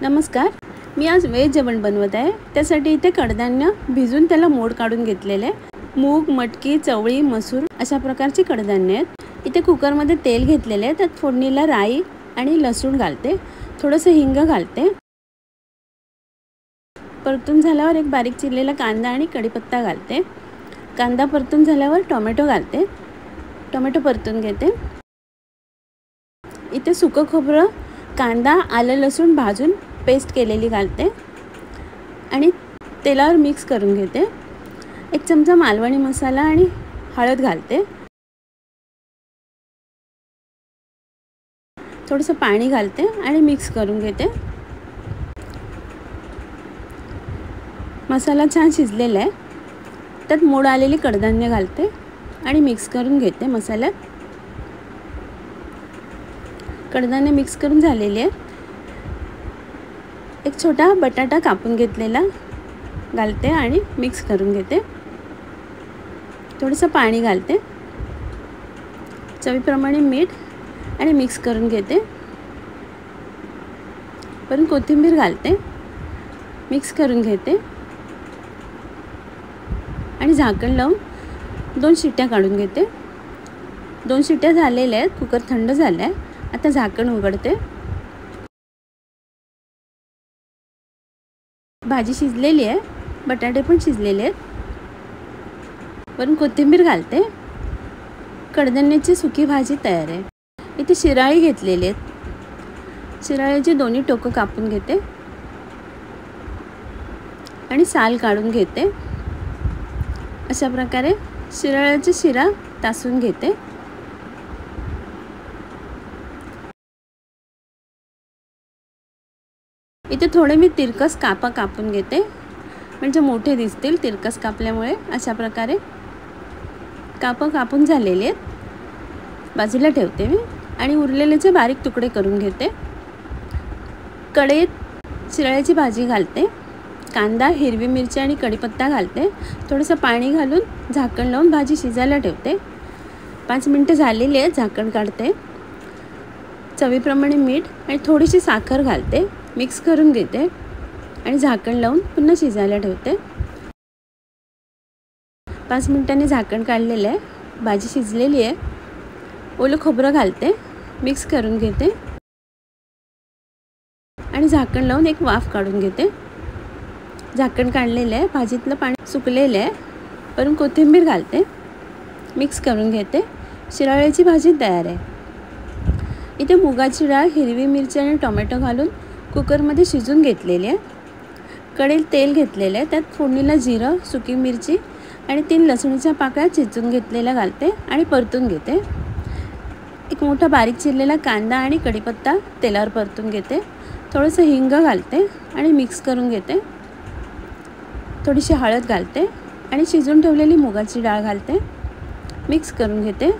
नमस्कार. मी आज व्हेज जेवण बनवत आहे. त्यासाठी इथे कडधान्य भिजून त्याला मोड काढून घेतलेले. मूग, मटकी, चवळी, मसूर अशा प्रकारची कडधान्य आहेत. इथे कुकरमध्ये तेल घेतलेले. त्यात फोडणीला राई आणि लसूण घालते. थोडंसं हिंग घालते. परतून झाल्यावर एक बारीक चिरलेला कांदा आणि कढीपत्ता घालते. कांदा परतून झाल्यावर टोमॅटो घालते. टोमॅटो परतून घेते. इथे सुकं खोबरं, कांदा, आलं, लसूण भाजून पेस्ट केलेली घालते आणि तेलावर मिक्स करून घेते. एक चमचा मालवणी मसाला आणि हळद घालते. थोडंसं पाणी घालते आणि मिक्स करून घेते. मसाला छान शिजलेला आहे. त्यात मोड आलेली कडधान्य घालते आणि मिक्स करून घेते. मसाल्यात कडधान्य मिक्स करून झालेले आहे. एक छोटा बटाटा कापून घेतलेला घालते आणि मिक्स करून घेते. थोडंसं पाणी घालते. चवीप्रमाणे मीठ आणि मिक्स करून घेते. वरून कोथिंबीर घालते. मिक्स करून घेते आणि झाकण लावून 2 शिट्ट्या काढून घेते. 2 शिट्ट्या झालेल्या आहेत. कुकर थंड झालं आहे. आता झाकण उघडते. भाजी शिजलेली आहे. बटाटे पण शिजलेले आहेत. वरून कोथिंबीर घालते. कडधान्याची सुकी भाजी तयार आहे. इथे शिराळी घेतलेली आहेत. शिराळीची दोन्ही टोकं कापून घेते आणि साल काढून घेते. अशा प्रकारे शिराळ्याची शिरा तासून घेते. इथे थोडे मी तिरकस कापा कापून घेते म्हणजे मोठे दिसतील. तिरकस कापल्यामुळे अशा प्रकारे कापं कापून झालेले आहेत. बाजूला ठेवते मी आणि उरलेलेचे बारीक तुकडे करून घेते. कढईत शिराळ्याची भाजी घालते. कांदा, हिरवी मिरची आणि कढीपत्ता घालते. थोडंसं पाणी घालून झाकण लावून भाजी शिजायला ठेवते. 5 मिनटं झालेली आहे. झाकण काढते. चवीप्रमाणे मीठ आणि थोडीशी साखर घालते. मिक्स करून घेते आणि झाकण लावून पुन्हा शिजायला ठेवते. 5 मिनिटांनी झाकण काढलेलं आहे. भाजी शिजलेली आहे. ओलं खोबरं घालते. मिक्स करून घेते आणि झाकण लावून एक वाफ काढून घेते. झाकण काढलेलं आहे. भाजीतलं पाणी सुकलेलं आहे. वरून कोथिंबीर घालते. मिक्स करून घेते. शिराळ्याची भाजी तयार आहे. इथे मुगाची डाळ, हिरवी मिरची आणि टोमॅटो घालून कुकरमध्ये शिजून घेतलेली आहे. कढईत तेल घेतलेलं आहे. त्यात फोडणीला जिरं, सुकी मिरची आणि 3 लसणीच्या पाकळ्या चिचून घेतलेल्या घालते आणि परतून घेते. एक मोठा बारीक चिरलेला कांदा आणि कढीपत्ता तेलावर परतून घेते. थोडंसं हिंग घालते आणि मिक्स करून घेते. थोडीशी हळद घालते आणि शिजून ठेवलेली मुगाची डाळ घालते. मिक्स करून घेते.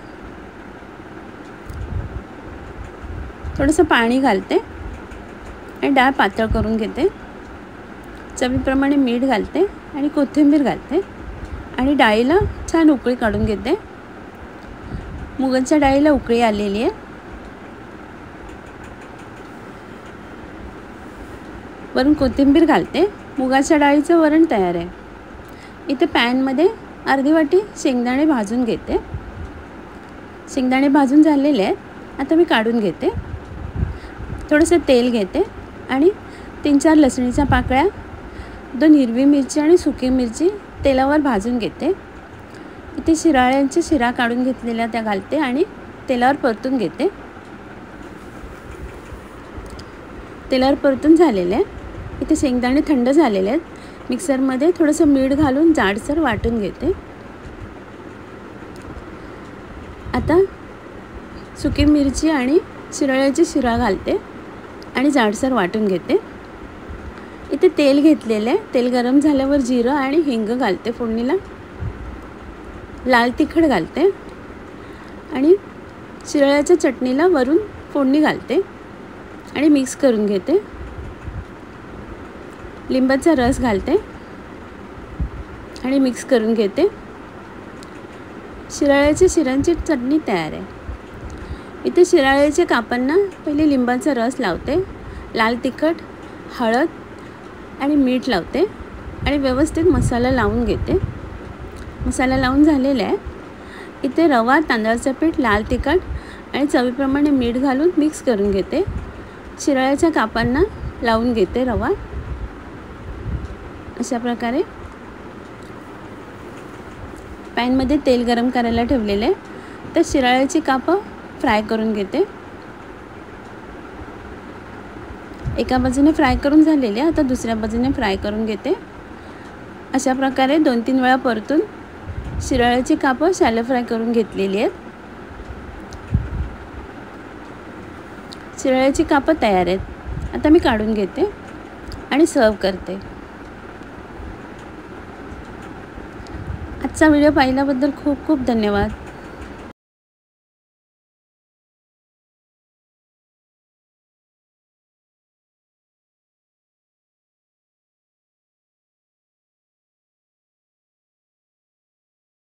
थोडंसं पाणी घालते आणि डाळ पातळ करून घेते. चवीप्रमाणे मीठ घालते आणि कोथिंबीर घालते आणि डाळीला छान उकळी काढून घेते. मुगाच्या डाळीला उकळी आलेली आहे. वरून कोथिंबीर घालते. मुगाच्या डाळीचं वरण तयार आहे. इथे पॅनमध्ये अर्धी वाटी शेंगदाणे भाजून घेते. शेंगदाणे भाजून झालेले आहेत. आता मी काढून घेते. थोडंसं तेल घेते आणि 3-4 लसणीच्या पाकळ्या, 2 हिरवी मिरची आणि सुकी मिरची तेलावर भाजून घेते. इथे शिराळ्यांची शिरा काढून घेतलेल्या त्या घालते आणि तेलावर परतून घेते. तेलावर परतून झालेले आहे. इथे शेंगदाणे थंड झालेले आहेत. मिक्सरमध्ये थोडंसं मीठ घालून जाडसर वाटून घेते. आता सुकी मिरची आणि शिराळ्याची शिरा घालते आणि जाडसर वाटून घेते. इथे तेल घेतलेलं आहे. तेल गरम झाल्यावर जिरं आणि हिंग घालते फोडणीला. लाल तिखट घालते आणि शिराळ्याच्या चटणीला वरून फोडणी घालते आणि मिक्स करून घेते. लिंबाचा रस घालते आणि मिक्स करून घेते. शिराळ्याच्या शिरांची चटणी तयार आहे. इथे शिराळ्याच्या कापांना पहिले लिंबाचा रस लावते. लाल तिखट, हळद आणि मीठ लावते आणि व्यवस्थित मसाला लावून घेते. मसाला लावून झालेला आहे. इथे रवा, तांदळाचं पीठ, लाल तिखट आणि चवीप्रमाणे मीठ घालून मिक्स करून घेते. शिराळ्याच्या कापांना लावून घेते रवा. अशा प्रकारे पॅनमध्ये तेल गरम करायला ठेवलेले आहे. तर शिराळ्याची कापं फ्राय करून घेते. एका बाजूने फ्राय करून झालेले, आता दुसऱ्या बाजूने फ्राय करून घेते. अशा प्रकारे 2-3 वेळा परतून शिराळ्याची कापं शॅलो फ्राय करून घेतलेली आहेत. शिराळ्याची कापं तयार आहेत. आता मी काढून घेते आणि सर्व करते. आजचा व्हिडिओ पाहिल्याबद्दल खूप खूप धन्यवाद.